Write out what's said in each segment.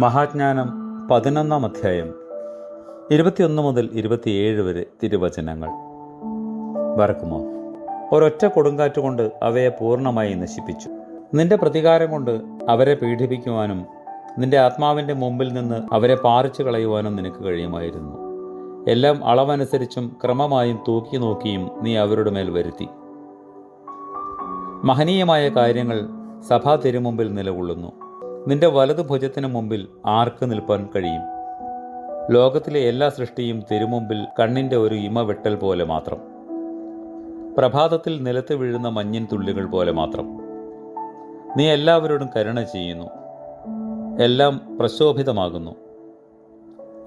മഹാജ്ഞാനം 11-ാം അധ്യായം 21 മുതൽ 27 വരെ തിരുവചനങ്ങൾ. വറക്കുമോ, ഒരൊറ്റ കൊടുങ്കാറ്റുകൊണ്ട് അവയെ പൂർണ്ണമായി നശിപ്പിച്ചു. നിന്റെ പ്രതികാരം കൊണ്ട് അവരെ പീഡിപ്പിക്കുവാനും നിന്റെ ആത്മാവിൻ്റെ മുമ്പിൽ നിന്ന് അവരെ പാറിച്ചു കളയുവാനും നിനക്ക് കഴിയുമായിരുന്നു. എല്ലാം അളവനുസരിച്ചും ക്രമമായും തൂക്കി നോക്കിയും നീ അവരുടെ മേൽ വരുത്തി. മഹനീയമായ കാര്യങ്ങൾ സഭാ തിരുമുമ്പിൽ നിലകൊള്ളുന്നു. നിന്റെ വലതു ഭുജത്തിനു മുമ്പിൽ ആർക്ക് നിൽപ്പാൻ കഴിയും? ലോകത്തിലെ എല്ലാ സൃഷ്ടിയും തിരുമുമ്പിൽ കണ്ണിൻ്റെ ഒരു ഇമവെട്ടൽ പോലെ മാത്രം, പ്രഭാതത്തിൽ നിലത്ത് വീഴുന്ന മഞ്ഞിൻ തുള്ളികൾ പോലെ മാത്രം. നീ എല്ലാവരോടും കരുണ ചെയ്യുന്നു, എല്ലാം പ്രശോഭിതമാകുന്നു.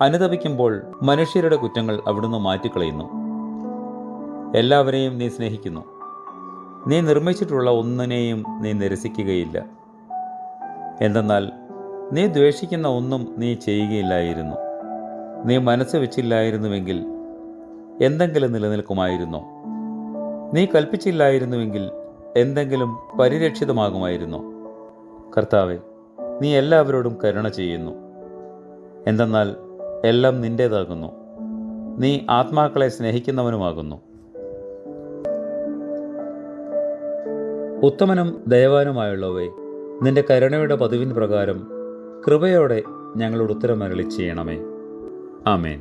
അനുതപിക്കുമ്പോൾ മനുഷ്യരുടെ കുറ്റങ്ങൾ അവിടുന്ന് മാറ്റിക്കളയുന്നു. എല്ലാവരെയും നീ സ്നേഹിക്കുന്നു. നീ നിർമ്മിച്ചിട്ടുള്ള ഒന്നിനെയും നീ നിരസിക്കുകയില്ല. എന്തെന്നാൽ നീ ദ്വേഷിക്കുന്ന ഒന്നും നീ ചെയ്യുകയില്ലായിരുന്നു. നീ മനസ്സ് വെച്ചില്ലായിരുന്നുവെങ്കിൽ എന്തെങ്കിലും നിലനിൽക്കുമായിരുന്നോ? നീ കൽപ്പിച്ചില്ലായിരുന്നുവെങ്കിൽ എന്തെങ്കിലും പരിരക്ഷിതമാകുമായിരുന്നോ? കർത്താവേ, നീ എല്ലാവരോടും കരുണ ചെയ്യുന്നു. എന്തെന്നാൽ എല്ലാം നിന്റേതാകുന്നു. നീ ആത്മാക്കളെ സ്നേഹിക്കുന്നവനുമാകുന്നു. ഉത്തമനും ദയവാനുമായുള്ളവേ, നിന്റെ കരുണയുടെ പതിവിൻ പ്രകാരം കൃപയോടെ ഞങ്ങളോട് ഉത്തരമരുളി ചെയ്യണമേ. ആമേൻ.